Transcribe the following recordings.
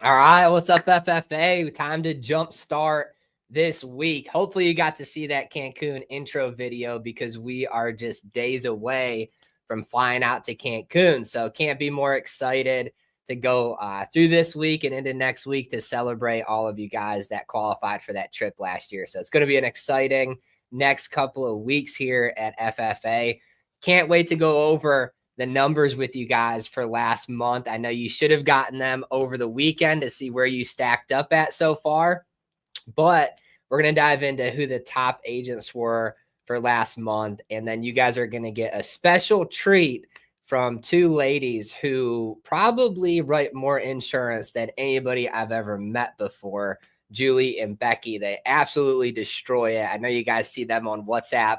All right, what's up, FFA? Time to jumpstart this week. Hopefully, you got to see that Cancun intro video because we are just days away from flying out to Cancun. So, can't be more excited to go through this week and into next week to celebrate all of you guys that qualified for that trip last year. So, it's going to be an exciting next couple of weeks here at FFA. Can't wait to go over the numbers with you guys for last month. I know you should have gotten them over the weekend to see where you stacked up at so far, but we're going to dive into who the top agents were for last month. And then you guys are going to get a special treat from two ladies who probably write more insurance than anybody I've ever met before, Julie and Becky. They absolutely destroy it. I know you guys see them on WhatsApp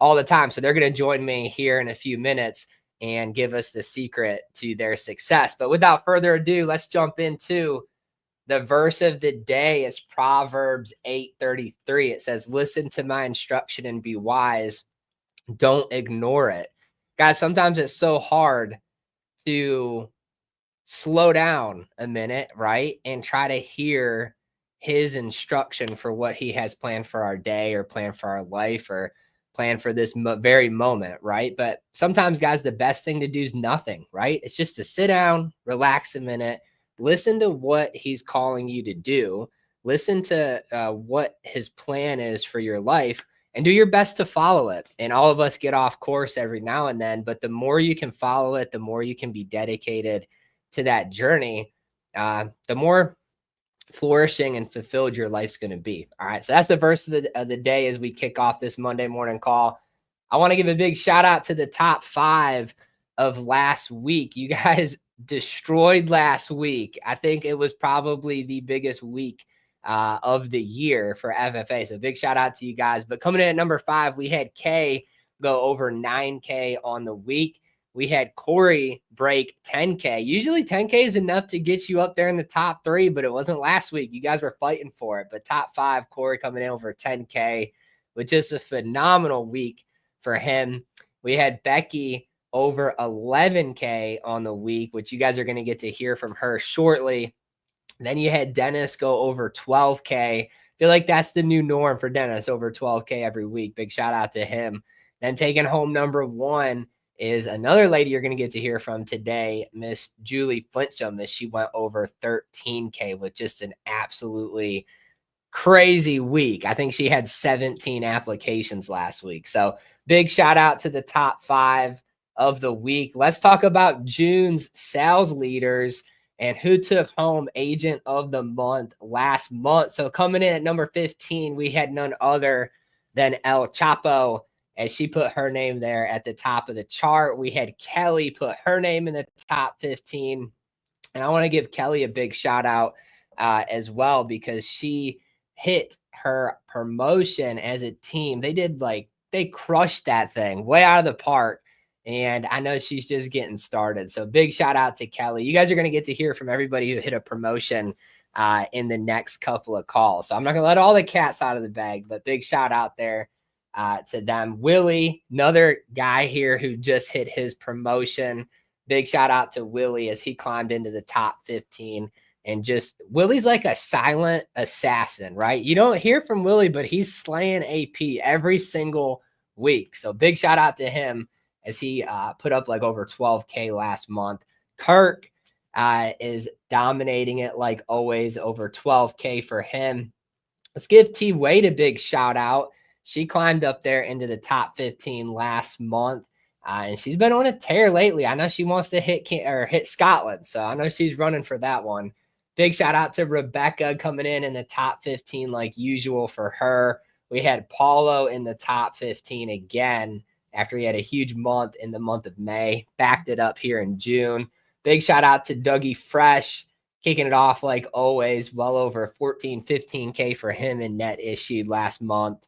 all the time. So they're going to join me here in a few minutes and give us the secret to their success. But without further ado, let's jump into the verse of the day. It's Proverbs 8:33. It says, "Listen to my instruction and be wise. Don't ignore it." Guys, sometimes it's so hard to slow down a minute, right? And try to hear his instruction for what he has planned for our day or planned for our life or plan for this very moment, right? But sometimes, guys, the best thing to do is nothing, right? It's just to sit down, relax a minute, listen to what he's calling you to do, listen to what his plan is for your life, and do your best to follow it. And all of us get off course every now and then, but the more you can follow it, the more you can be dedicated to that journey, the more flourishing and fulfilled your life's going to be. All right. So that's the verse of the day as we kick off this Monday morning call. I want to give a big shout out to the top 5 of last week. You guys destroyed last week. I think it was probably the biggest week of the year for FFA. So big shout out to you guys. But coming in at number 5, we had Kay go over 9K on the week. We had Corey break 10K. Usually 10K is enough to get you up there in the top 3, but it wasn't last week. You guys were fighting for it. But top 5, Corey coming in over 10K, which is a phenomenal week for him. We had Becky over 11K on the week, which you guys are going to get to hear from her shortly. Then you had Dennis go over 12K. I feel like that's the new norm for Dennis, over 12K every week. Big shout out to him. Then taking home number 1 is another lady you're going to get to hear from today, Miss Julie Flinchum, as she went over 13K with just an absolutely crazy week. I think she had 17 applications last week. So big shout out to the top 5 of the week. Let's talk about June's sales leaders and who took home agent of the month last month. So coming in at number 15, we had none other than El Chapo, as she put her name there at the top of the chart. We had Kelly put her name in the top 15. And I want to give Kelly a big shout out as well, because she hit her promotion as a team. They crushed that thing way out of the park. And I know she's just getting started. So big shout out to Kelly. You guys are going to get to hear from everybody who hit a promotion in the next couple of calls. So I'm not going to let all the cats out of the bag, but big shout out there to them. Willie, another guy here who just hit his promotion. Big shout out to Willie as he climbed into the top 15. And just Willie's like a silent assassin, right? You don't hear from Willie, but he's slaying AP every single week. So big shout out to him as he put up like over 12K last month. Kirk is dominating it like always, over 12K for him. Let's give T Wade a big shout out. She climbed up there into the top 15 last month, and she's been on a tear lately. I know she wants to hit Scotland, so I know she's running for that one. Big shout out to Rebecca coming in the top 15 like usual for her. We had Paulo in the top 15 again after he had a huge month in the month of May. Backed it up here in June. Big shout out to Dougie Fresh, kicking it off like always, well over 14, 15K for him in net issued last month.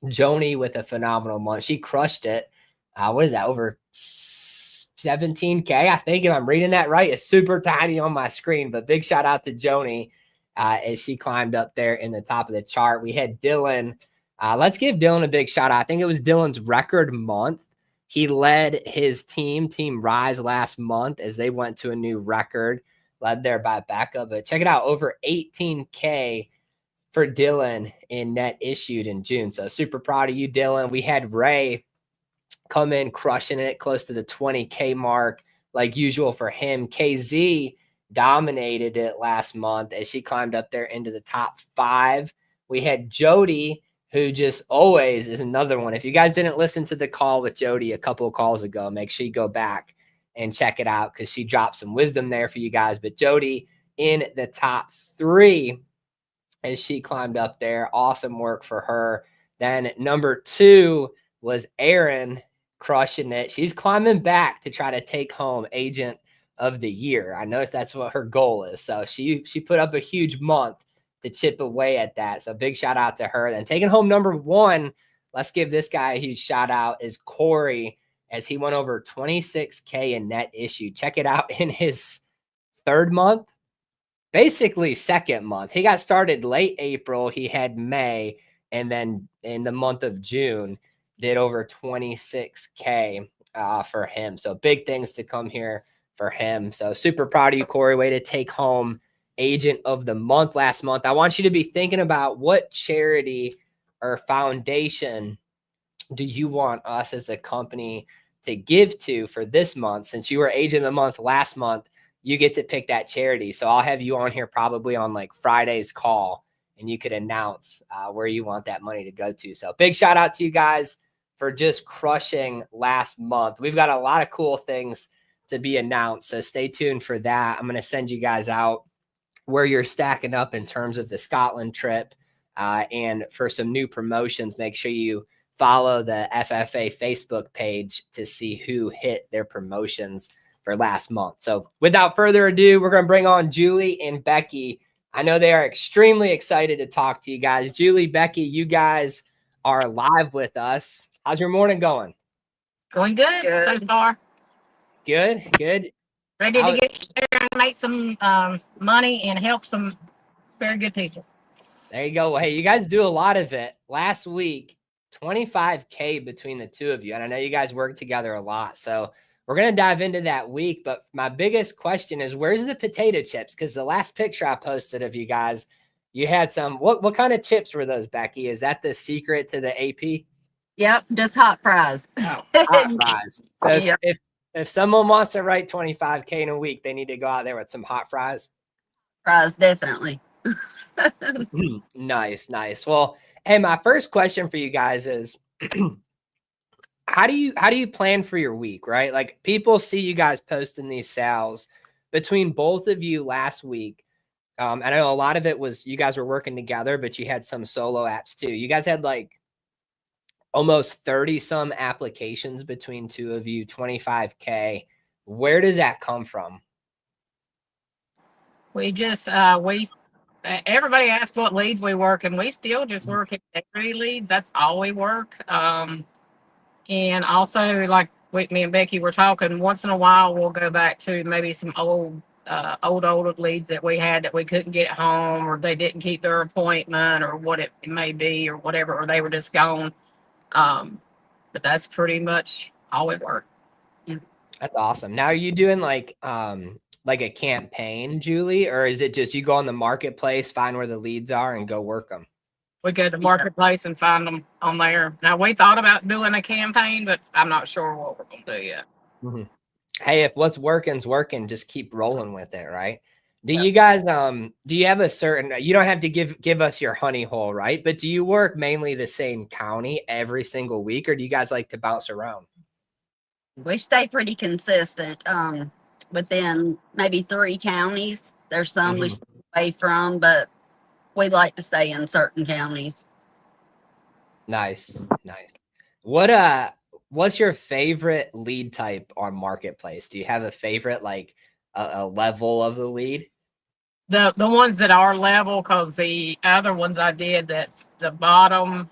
Joni with a phenomenal month. She crushed it. What is that? Over 17K, I think, if I'm reading that right. It's super tiny on my screen, but big shout out to Joni as she climbed up there in the top of the chart. We had Dylan. Let's give Dylan a big shout out. I think it was Dylan's record month. He led his team, Team Rise, last month as they went to a new record. led there by Becca. But check it out, over 18K for Dylan in net issued in June. So super proud of you, Dylan. We had Ray come in crushing it close to the 20K mark, like usual for him. KZ dominated it last month as she climbed up there into the top 5. We had Jody, who just always is another one. If you guys didn't listen to the call with Jody a couple of calls ago, make sure you go back and check it out because she dropped some wisdom there for you guys. But Jody in the top 3 as she climbed up there. Awesome work for her. Then number 2 was Erin, crushing it. She's climbing back to try to take home Agent of the Year. I know that's what her goal is. So she put up a huge month to chip away at that. So big shout out to her. Then taking home number 1, let's give this guy a huge shout out, is Corey, as he went over 26K in net issue. Check it out in his 3rd month, basically 2nd month. He got started late April. He had May, and then in the month of June, did over 26K for him. So big things to come here for him. So super proud of you, Corey. Way to take home Agent of the Month last month. I want you to be thinking about what charity or foundation do you want us as a company to give to for this month. Since you were Agent of the Month last month, you get to pick that charity. So I'll have you on here probably on like Friday's call, and you could announce where you want that money to go to. So big shout out to you guys for just crushing last month. We've got a lot of cool things to be announced, so stay tuned for that. I'm going to send you guys out where you're stacking up in terms of the Scotland trip, and for some new promotions, make sure you follow the FFA Facebook page to see who hit their promotions for last month. So without further ado, we're going to bring on Julie and Becky. I know they are extremely excited to talk to you guys. Julie, Becky, you guys are live with us. How's your morning going? Going good so far. Good. Ready to get there and make some money and help some very good people. There you go. Hey, you guys do a lot of it. Last week, 25K between the two of you. And I know you guys work together a lot. So we're going to dive into that week. But my biggest question is, where's the potato chips? Because the last picture I posted of you guys, you had some. What kind of chips were those, Becky? Is that the secret to the AP? Yep, just hot fries. Oh, hot fries. So if someone wants to write 25K in a week, they need to go out there with some hot fries. Fries, definitely. Nice. Well, hey, my first question for you guys is, how do you plan for your week, right? Like, people see you guys posting these sales between both of you last week. I know a lot of it was you guys were working together, but you had some solo apps too. You guys had like almost 30 some applications between two of you, 25K. Where does that come from? We just, everybody asks what leads we work, and we still just work integrity leads. That's all we work. And also, like me and Becky were talking, once in a while, we'll go back to maybe some old leads that we had that we couldn't get at home, or they didn't keep their appointment, or what it may be, or whatever, or they were just gone. But that's pretty much all we work. Yeah. That's awesome. Now, are you doing like a campaign, Julie, or is it just you go on the marketplace, find where the leads are, and go work them? We go to the marketplace and find them on there. Now, we thought about doing a campaign, but I'm not sure what we're going to do yet. Mm-hmm. Hey, if what's working's working, just keep rolling with it, right? Do you guys, do you have a certain, you don't have to give us your honey hole, right? But do you work mainly the same county every single week, or do you guys like to bounce around? We stay pretty consistent within maybe 3 counties. There's some we stay away from, but we like to stay in certain counties. Nice. What's your favorite lead type on Marketplace? Do you have a favorite, like a level of the lead? The ones that are level, because the other ones I did, that's the bottom.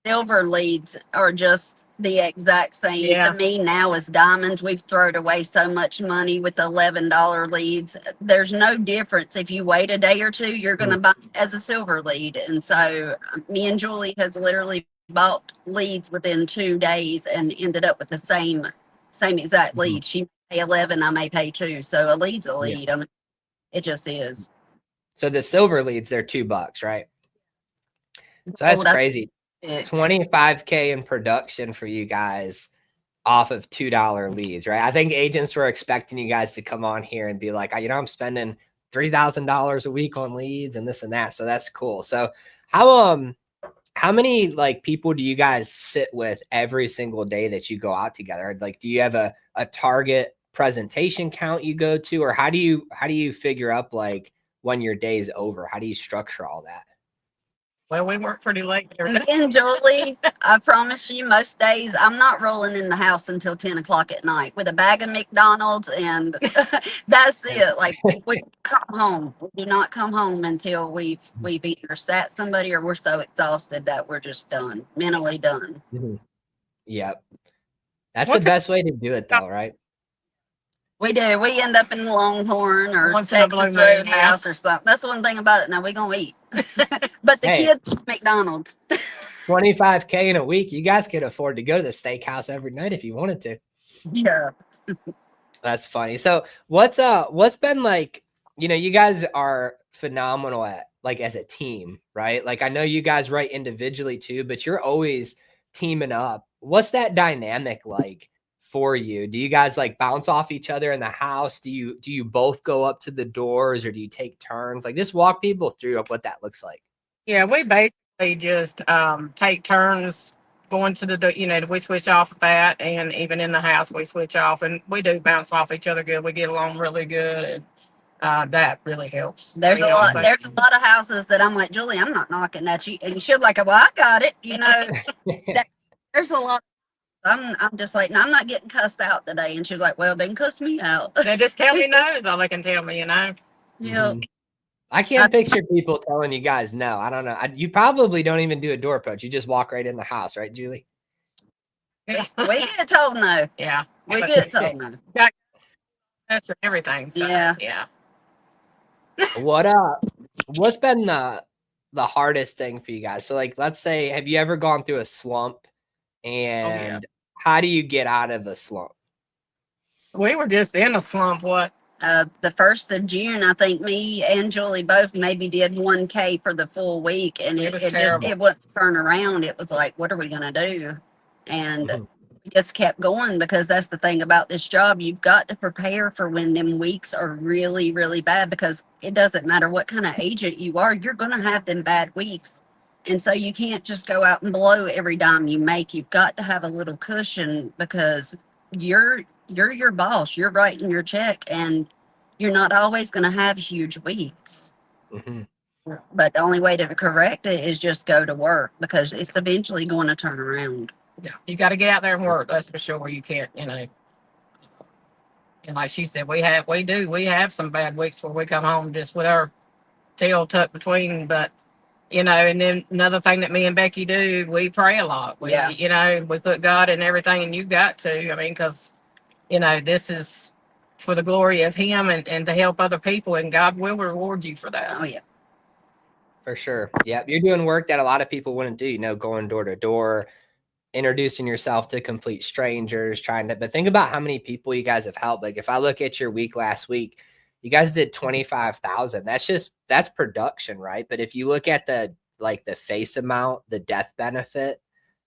Silver leads are just the exact same to me now as diamonds. We've thrown away so much money with the $11 leads. There's no difference. If you wait a day or two, you're going to buy it as a silver lead. And so me and Julie has literally bought leads within 2 days and ended up with the same exact lead. She pay 11, I may pay 2. So a lead's a Yeah. lead. I mean, it just is. So the silver leads, they're $2, right? So that's crazy. 25K in production for you guys off of $2 leads, right? I think agents were expecting you guys to come on here and be like, I'm spending $3,000 a week on leads and this and that. So that's cool. So how many like people do you guys sit with every single day that you go out together? Like, do you have a target presentation count you go to, or how do you figure up like when your day's over? How do you structure all that? Well, we work pretty late every Me day. and Julie, I promise you, most days I'm not rolling in the house until 10 o'clock at night with a bag of McDonald's, and that's it. Like, we come home. We do not come home until we've either sat somebody or we're so exhausted that we're just done, mentally done. Yep. That's the best way to do it though, right? We do. We end up in Longhorn or Once in a Texas blue moon, Roadhouse or something. That's one thing about it. Now we're going to eat. But the kids eat McDonald's. 25K in a week. You guys could afford to go to the steakhouse every night if you wanted to. Yeah. That's funny. So what's been like, you guys are phenomenal at like as a team, right? Like I know you guys write individually too, but you're always teaming up. What's that dynamic like for you? Do you guys like bounce off each other in the house? Do you both go up to the doors, or do you take turns? Like just walk people through what that looks like. Yeah, we basically just take turns going to the we switch off that, and even in the house we switch off, and we do bounce off each other good. We get along really good, and that really helps. There's a lot of houses that I'm like, Julie, I'm not knocking at you, and she'll like, well, I got it, there's a lot. I'm just like, no, I'm not getting cussed out today. And she's like, well, then cuss me out. They just tell me no is all they can tell me, Yeah. I can't picture people telling you guys no. I don't know. You probably don't even do a door approach. You just walk right in the house, right, Julie? Yeah, we get told no. Yeah. We get told no. That's everything. So, yeah. What's been the hardest thing for you guys? So like, let's say, have you ever gone through a slump? And how do you get out of a slump? We were just in a slump. What? The 1st of June, I think me and Julie both maybe did 1K for the full week, and it wasn't turn around. It was like, what are we gonna do? And we just kept going, because that's the thing about this job. You've got to prepare for when them weeks are really, really bad, because it doesn't matter what kind of agent you are, you're gonna have them bad weeks. And so you can't just go out and blow every dime you make. You've got to have a little cushion, because you're your boss. You're writing your check, and you're not always going to have huge weeks. But the only way to correct it is just go to work, because it's eventually going to turn around. Yeah, you got to get out there and work. That's for sure. You can't, And like she said, we have some bad weeks where we come home just with our tail tucked between, but. And then another thing that me and Becky do, we pray a lot. We put God in everything, and you've got to. I mean, because, this is for the glory of Him and to help other people, and God will reward you for that. Oh, yeah. For sure. Yeah. You're doing work that a lot of people wouldn't do, going door to door, introducing yourself to complete strangers, but think about how many people you guys have helped. Like if I look at your week last week, you guys did 25,000. That's production, right? But if you look at the face amount, the death benefit,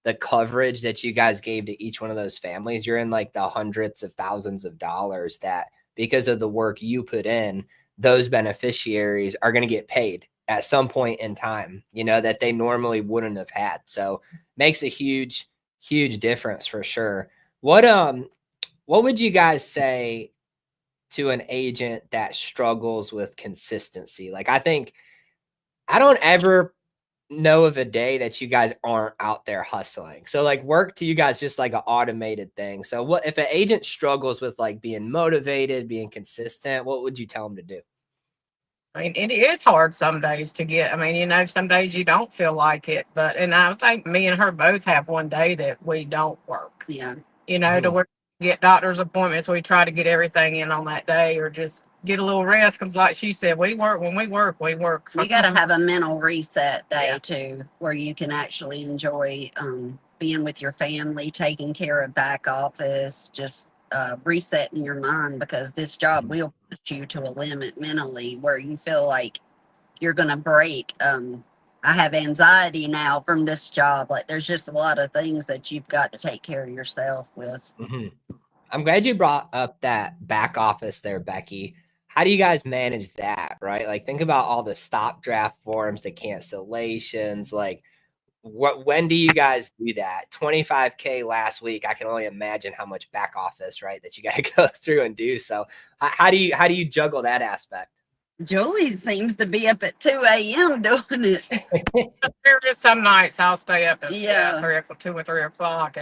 the coverage that you guys gave to each one of those families, you're in like the hundreds of thousands of dollars that, because of the work you put in, those beneficiaries are going to get paid at some point in time, that they normally wouldn't have had. So makes a huge, huge difference for sure. What would you guys say to an agent that struggles with consistency? Like, I don't ever know of a day that you guys aren't out there hustling. So like work to you guys just like an automated thing. So what if an agent struggles with like being motivated, being consistent, what would you tell them to do? I mean, it is hard some days to get. I mean, some days you don't feel like it, and I think me and her both have one day that we don't work. Yeah. To work. Get doctor's appointments, we try to get everything in on that day, or just get a little rest, because like she said, when we work. You got to have a mental reset day too, where you can actually enjoy being with your family, taking care of back office, just resetting your mind, because this job will push you to a limit mentally where you feel like you're going to break. I have anxiety now from this job. Like, there's just a lot of things that you've got to take care of yourself with. I'm glad you brought up that back office there, Becky. How do you guys manage that, right? Like, think about all the stop draft forms, the cancellations, like when do you guys do that? 25K last week. I can only imagine how much back office, right, that you got to go through and do. So how do you juggle that aspect? Julie seems to be up at 2 a.m. doing it. There is some nights I'll stay up at 2 or 3 o'clock.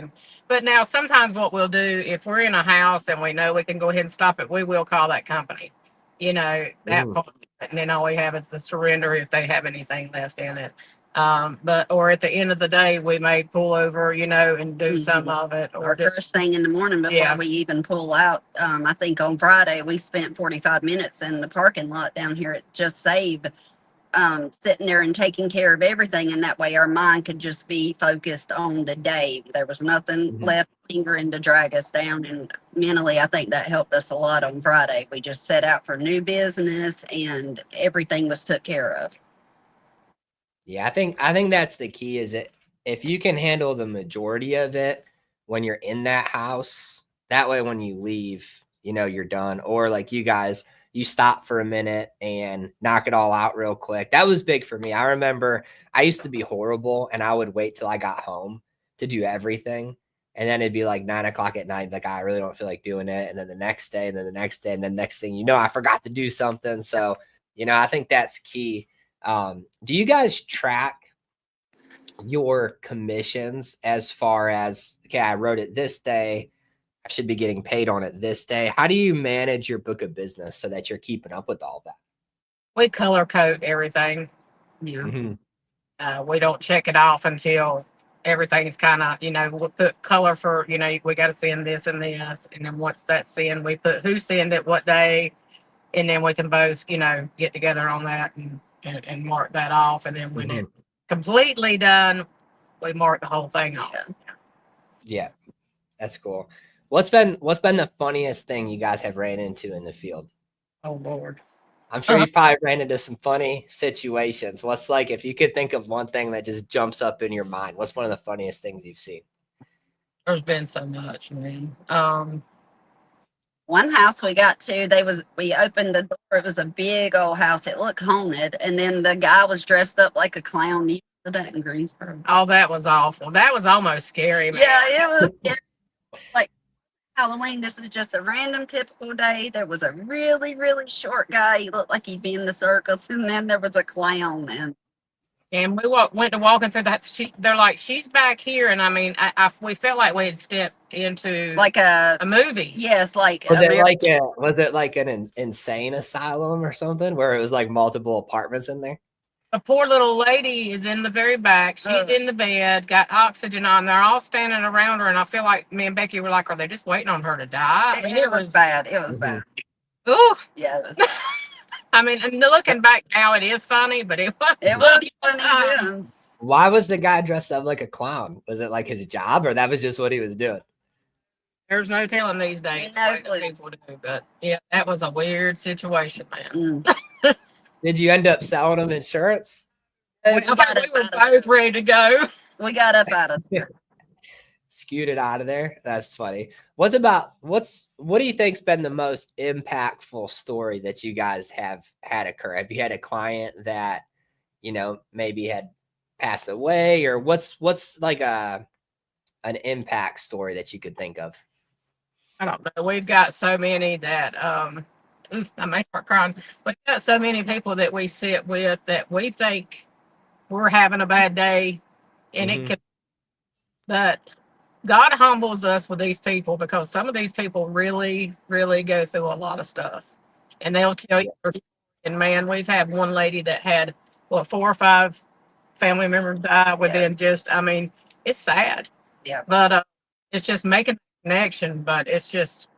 But now sometimes what we'll do, if we're in a house and we know we can go ahead and stop it, we will call that company. That part, and then all we have is the surrender if they have anything left in it. Or at the end of the day, we may pull over, and do some of it. Or first thing in the morning before we even pull out. I think on Friday we spent 45 minutes in the parking lot down here at Just Save, sitting there and taking care of everything. And that way our mind could just be focused on the day. There was nothing left lingering to drag us down. And mentally, I think that helped us a lot on Friday. We just set out for new business and everything was took care of. Yeah, I think that's the key, is it if you can handle the majority of it when you're in that house, that way when you leave, you're done. Or like you guys, you stop for a minute and knock it all out real quick. That was big for me. I remember I used to be horrible and I would wait till I got home to do everything. And then it'd be like 9 o'clock at night. Like, I really don't feel like doing it. And then the next day, and then the next day, and then next thing, I forgot to do something. So, I think that's key. Do you guys track your commissions as far as, okay, I wrote it this day, I should be getting paid on it this day? How do you manage your book of business so that you're keeping up with all that? We color code everything. We don't check it off until everything's kind of, we'll put color for, we got to send this and this. And then once that's sent, we put who sent it, what day. And then we can both, get together on that and mark that off. And then when it's completely done, we mark the whole thing off. Yeah, that's cool. What's been the funniest thing you guys have ran into in the field? Oh, Lord. I'm sure you probably ran into some funny situations. What's, like, if you could think of one thing that just jumps up in your mind, what's one of the funniest things you've seen? There's been so much, man. One house we got to, we opened the door. It was a big old house. It looked haunted. And then the guy was dressed up like a clown. You remember that in Greensboro? Oh, that was awful. That was almost scary, man. Yeah, it was scary. Like Halloween, this is just a random typical day. There was a really, really short guy. He looked like he'd be in the circus. And then there was a clown, man. And we went to walking through that. They're like, she's back here. And I mean, we felt like we had stepped into like a movie. Yes, like was it like an insane asylum or something where it was like multiple apartments in there? A poor little lady is in the very back. She's in the bed, got oxygen on. They're all standing around her, and I feel like me and Becky were like, "Are they just waiting on her to die?" I mean, it was bad. It was bad. Ooh, yeah. It was I mean, and looking back now, it is funny, but it was funny then. Why was the guy dressed up like a clown? Was it like his job, or that was just what he was doing? There's no telling these days what people do, but yeah, that was a weird situation, man. Did you end up selling them insurance? We were both ready to go. We got up out of there. Scooted out of there. That's funny. What do you think's been the most impactful story that you guys have had occur? Have you had a client that, maybe had passed away, or what's like an impact story that you could think of? I don't know. We've got so many that I may start crying. We've got so many people that we sit with that we think we're having a bad day, and it could, but God humbles us with these people, because some of these people really, really go through a lot of stuff, and they'll tell you. And man, we've had one lady that had 4 or 5 family members die within it's sad. Yeah. But it's just making a connection. But it's just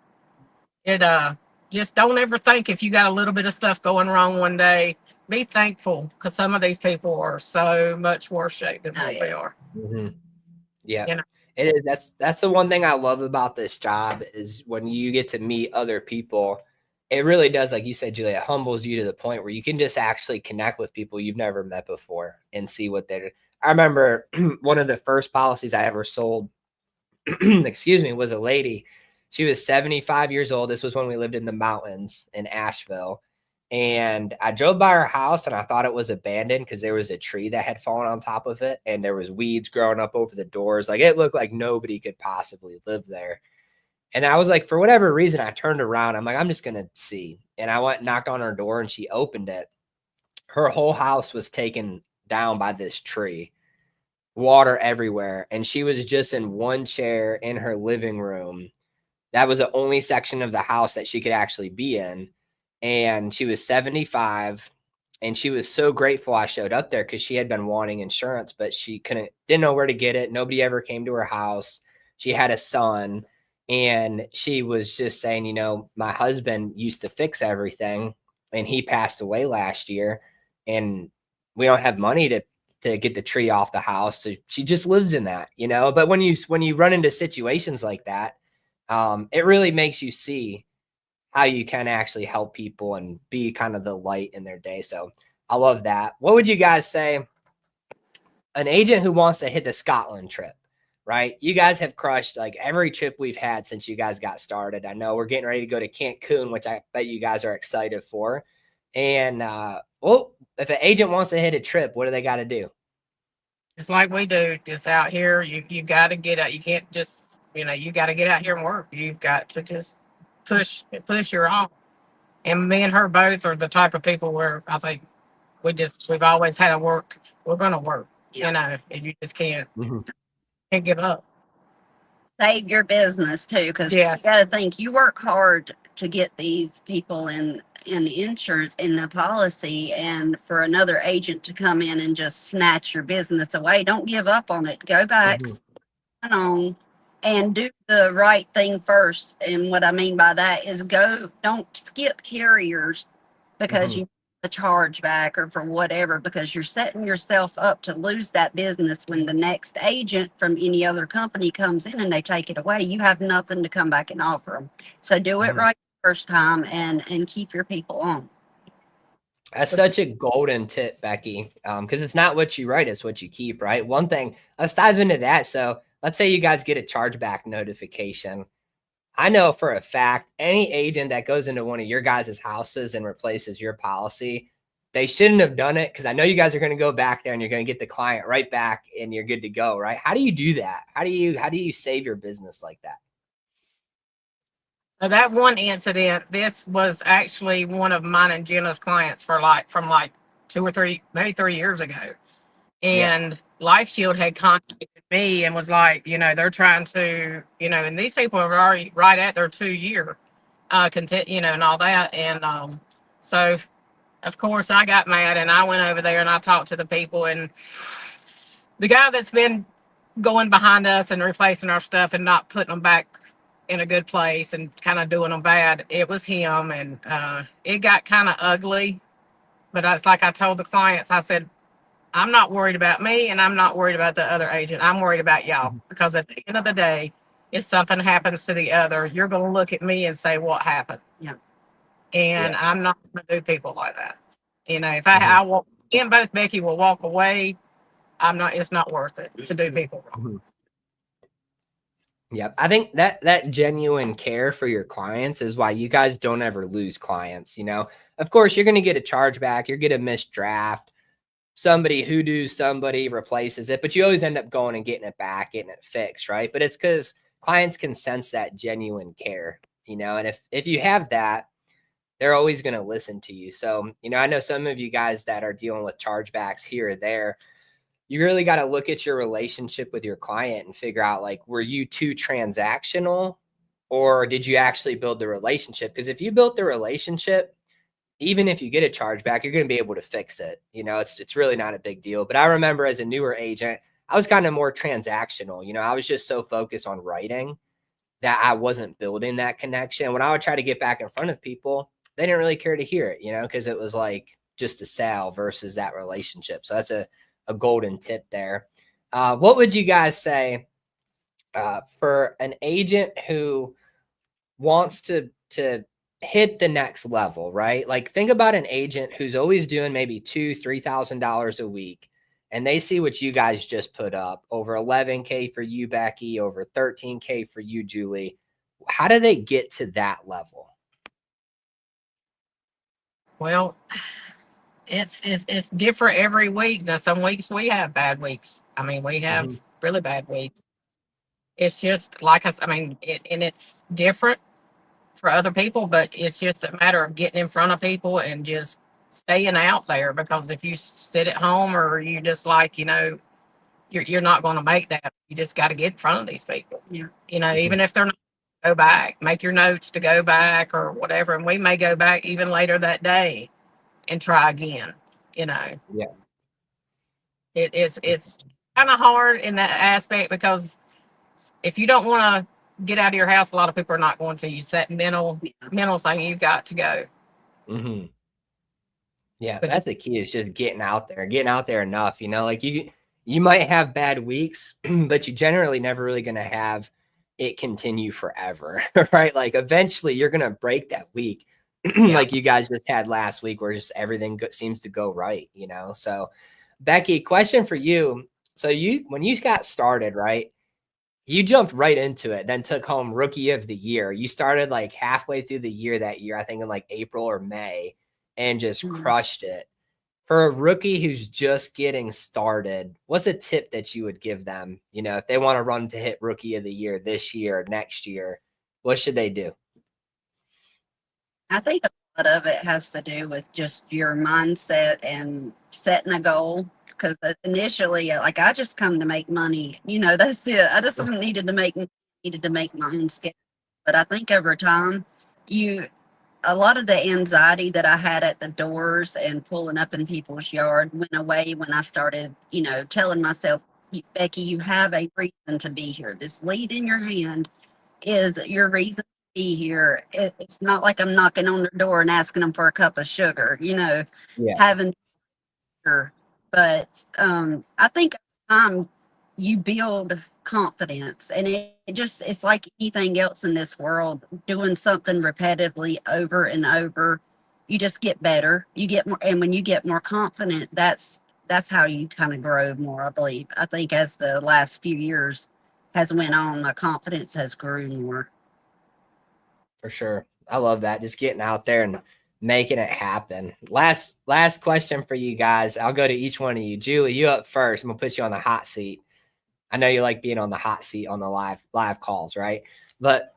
don't ever think if you got a little bit of stuff going wrong one day, be thankful, because some of these people are so much worse shape than what we are. Yeah. You know? It is. That's the one thing I love about this job is when you get to meet other people, it really does, like you said, Julia, it humbles you to the point where you can just actually connect with people you've never met before and see what they're. I remember one of the first policies I ever sold, excuse me, was a lady. She was 75 years old. This was when we lived in the mountains in Asheville. And I drove by her house and I thought it was abandoned because there was a tree that had fallen on top of it and there was weeds growing up over the doors. Like it looked like nobody could possibly live there. And I was like, for whatever reason, I turned around. I'm like, I'm just going to see. And I went and knocked on her door and she opened it. Her whole house was taken down by this tree, water everywhere. And she was just in one chair in her living room. That was the only section of the house that she could actually be in. And she was 75 and she was so grateful I showed up there because she had been wanting insurance, but she didn't know where to get it. Nobody ever came to her house. She had a son and she was just saying, you know, my husband used to fix everything and he passed away last year and we don't have money to get the tree off the house. So she just lives in that, you know, but when you run into situations like that, it really makes you see how you can actually help people and be kind of the light in their day. So I love that. What would you guys say? An agent who wants to hit the Scotland trip, right? You guys have crushed like every trip we've had since you guys got started. I know we're getting ready to go to Cancun, which I bet you guys are excited for. And well, if an agent wants to hit a trip, what do they got to do? Just like we do, just out here, you got to get out. You can't just, you got to get out here and work. You've got to just push your all. And me and her both are the type of people where I think we've always had to work. We're going to work, and you just can't give up. Save your business too, because Yes. you got to think you work hard to get these people in insurance in the policy, and for another agent to come in and just snatch your business away, don't give up on it. Go back on and do the right thing first. And what I mean by that is don't skip carriers because you the charge back or for whatever, because you're setting yourself up to lose that business when the next agent from any other company comes in and they take it away. You have nothing to come back and offer them. So do it right first time and keep your people on. That's such a golden tip, Becky, because it's not what you write, it's what you keep, right? One thing, let's dive into that. So let's say you guys get a chargeback notification. I know for a fact, any agent that goes into one of your guys' houses and replaces your policy, they shouldn't have done it because I know you guys are going to go back there and you're going to get the client right back and you're good to go, right? How do you do that? How do you save your business like that? So that one incident, this was actually one of mine and Jenna's clients from 2 or 3, maybe 3 years ago. And Life Shield had contacted me and was like, they're trying to, and these people are already right at their 2-year content, and all that. And so, of course, I got mad and I went over there and I talked to the people. And the guy that's been going behind us and replacing our stuff and not putting them back in a good place and kind of doing them bad, it was him. And it got kind of ugly. But it's like I told the clients, I said, I'm not worried about me and I'm not worried about the other agent. I'm worried about y'all, because at the end of the day, if something happens to the other, you're going to look at me and say, what happened? Yeah. And I'm not going to do people like that. If I walk in, both Becky will walk away. It's not worth it to do people wrong. Yep. I think that genuine care for your clients is why you guys don't ever lose clients. Of course, you're going to get a chargeback. You're going to miss draft. Somebody replaces it, but you always end up going and getting it back, getting it fixed, right? But it's because clients can sense that genuine care, and if you have that, they're always going to listen to you. So, I know some of you guys that are dealing with chargebacks here or there, you really got to look at your relationship with your client and figure out, like, were you too transactional or did you actually build the relationship? Because if you built the relationship, even if you get a chargeback, you're going to be able to fix it. It's really not a big deal. But I remember as a newer agent, I was kind of more transactional. I was just so focused on writing that I wasn't building that connection. When I would try to get back in front of people, they didn't really care to hear it, because it was like just a sale versus that relationship. So that's a golden tip there. What would you guys say For an agent who wants to hit the next level, right? Like think about an agent who's always doing maybe $2,000-$3,000 a week, and they see what you guys just put up, over 11K for you, Becky, over 13K for you, Julie. How do they get to that level? Well, it's different every week. Now, some weeks we have bad weeks. I mean, we have really bad weeks. It's just like us. I mean, and it's different for other people, but it's just a matter of getting in front of people and just staying out there. Because if you sit at home or you just like, you're not going to make that. You just got to get in front of these people. Yeah. Even if they're not, go back, make your notes to go back or whatever, and we may go back even later that day and try again. Yeah. It's kind of hard in that aspect, because if you don't want to get out of your house, a lot of people are not going to. You set mental thing, you've got to go. Yeah, but that's the key, is just getting out there enough. Like you might have bad weeks, but you generally never really going to have it continue forever, right? Like eventually you're going to break that week. Like you guys just had last week, where just everything seems to go right, So Becky, question for you. So when you got started, right, you jumped right into it, then took home Rookie of the Year. You started like halfway through the year that year, I think in like April or May, and just crushed it. For a rookie who's just getting started, what's a tip that you would give them? If they want to run to hit Rookie of the Year this year, next year, what should they do? I think a lot of it has to do with just your mindset and setting a goal. Because initially, like, I just come to make money. That's it. I just needed to make my own schedule. But I think over time, a lot of the anxiety that I had at the doors and pulling up in people's yard went away when I started, telling myself, Becky, you have a reason to be here. This lead in your hand is your reason to be here. It's not like I'm knocking on their door and asking them for a cup of sugar, having sugar. But I think you build confidence, and it's like anything else in this world. Doing something repetitively over and over, you just get better. You get more, and when you get more confident, that's how you kind of grow more. I think as the last few years has went on, my confidence has grown more. For sure. I love that. Just getting out there and making it happen. Last question for you guys. I'll go to each one of you. Julie, you up first. I'm gonna put you on the hot seat. I know you like being on the hot seat on the live calls, right? But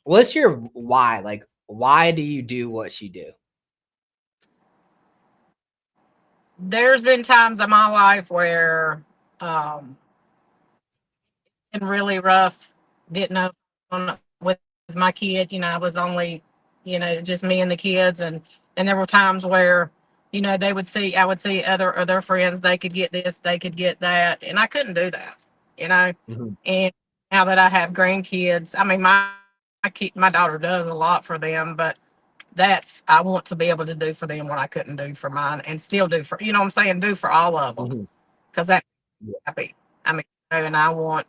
what's your why? Like, why do you do what you do? There's been times in my life where it's been really rough. Didn't know with my kid. I was only, just me and the kids, and there were times where, I would see other friends, they could get this, they could get that, and I couldn't do that. And now that I have grandkids, I mean, my daughter does a lot for them, but I want to be able to do for them what I couldn't do for mine, and still do for, what I'm saying, do for all of them, because that's happy. I mean, and I want,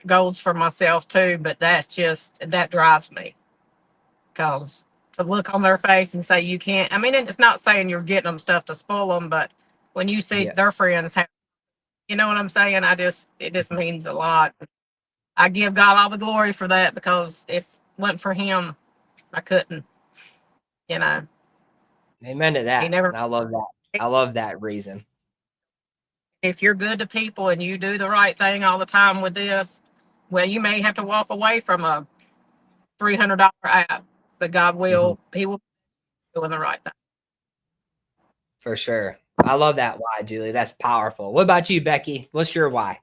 goals for myself too, but that drives me, because to look on their face and say you can't, I mean, it's not saying you're getting them stuff to spoil them, but when you see their friends have, you know what I'm saying? It just means a lot. I give God all the glory for that, because if it wasn't for him, I couldn't, Amen to that. I love that. I love that reason. If you're good to people and you do the right thing all the time with this, well, you may have to walk away from a $300 app, but God will, he will be doing the right thing. For sure. I love that why, Julie. That's powerful. What about you, Becky? What's your why?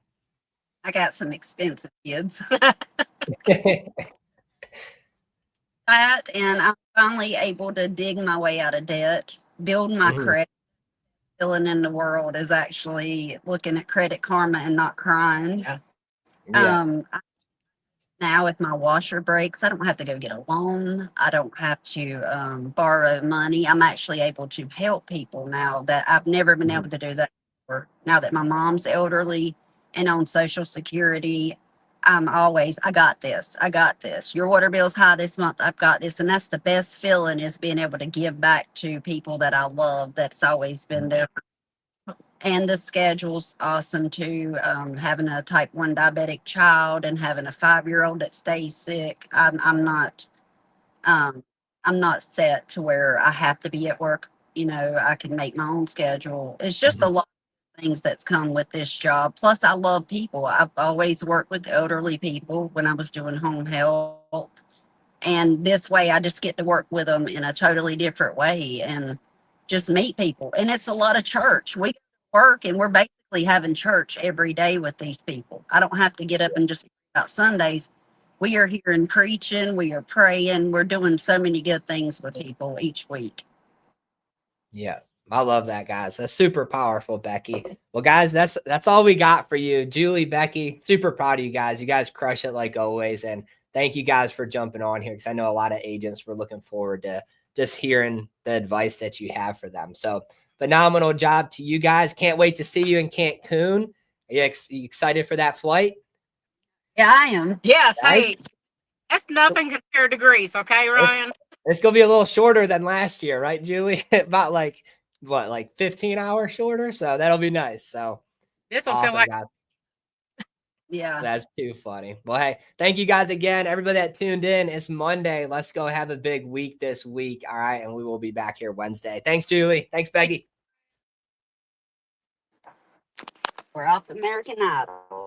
I got some expensive kids. And I'm finally able to dig my way out of debt, build my credit. Filling in the world is actually looking at Credit Karma and not crying. Now if my washer breaks, I don't have to go get a loan. I don't have to borrow money. I'm actually able to help people now that I've never been able to do that before. Now that my mom's elderly and on Social Security, I'm always, I got this. I got this. Your water bill's high this month. I've got this. And that's the best feeling, is being able to give back to people that I love. That's always been there. And the schedule's awesome too. Having a type 1 diabetic child and having a 5-year-old that stays sick. I'm not set to where I have to be at work. You know, I can make my own schedule. It's just a lot of things that's come with this job. Plus, I love people. I've always worked with elderly people when I was doing home health. And this way, I just get to work with them in a totally different way and just meet people. And it's a lot of church. We work and we're basically having church every day with these people. I don't have to get up and just about Sundays. We are hearing preaching, we are praying, we're doing so many good things with people each week. Yeah, I love that, guys. That's super powerful, Becky. Well, guys, that's all we got for you. Julie, Becky, super proud of you guys. You guys crush it like always. And thank you guys for jumping on here, because I know a lot of agents were looking forward to just hearing the advice that you have for them. So phenomenal job to you guys. Can't wait to see you in Cancun. Are you excited for that flight? Yeah, I am. Yes, Guys? hey, that's nothing compared to Greece, okay, Ryan? It's going to be a little shorter than last year, right, Julie? About like 15 hours shorter. So that'll be nice. So This will awesome, feel like guys. Yeah. That's too funny. Well, hey, thank you guys again. Everybody that tuned in, it's Monday. Let's go have a big week this week. All right. And we will be back here Wednesday. Thanks, Julie. Thanks, Becky. We're off American Idol.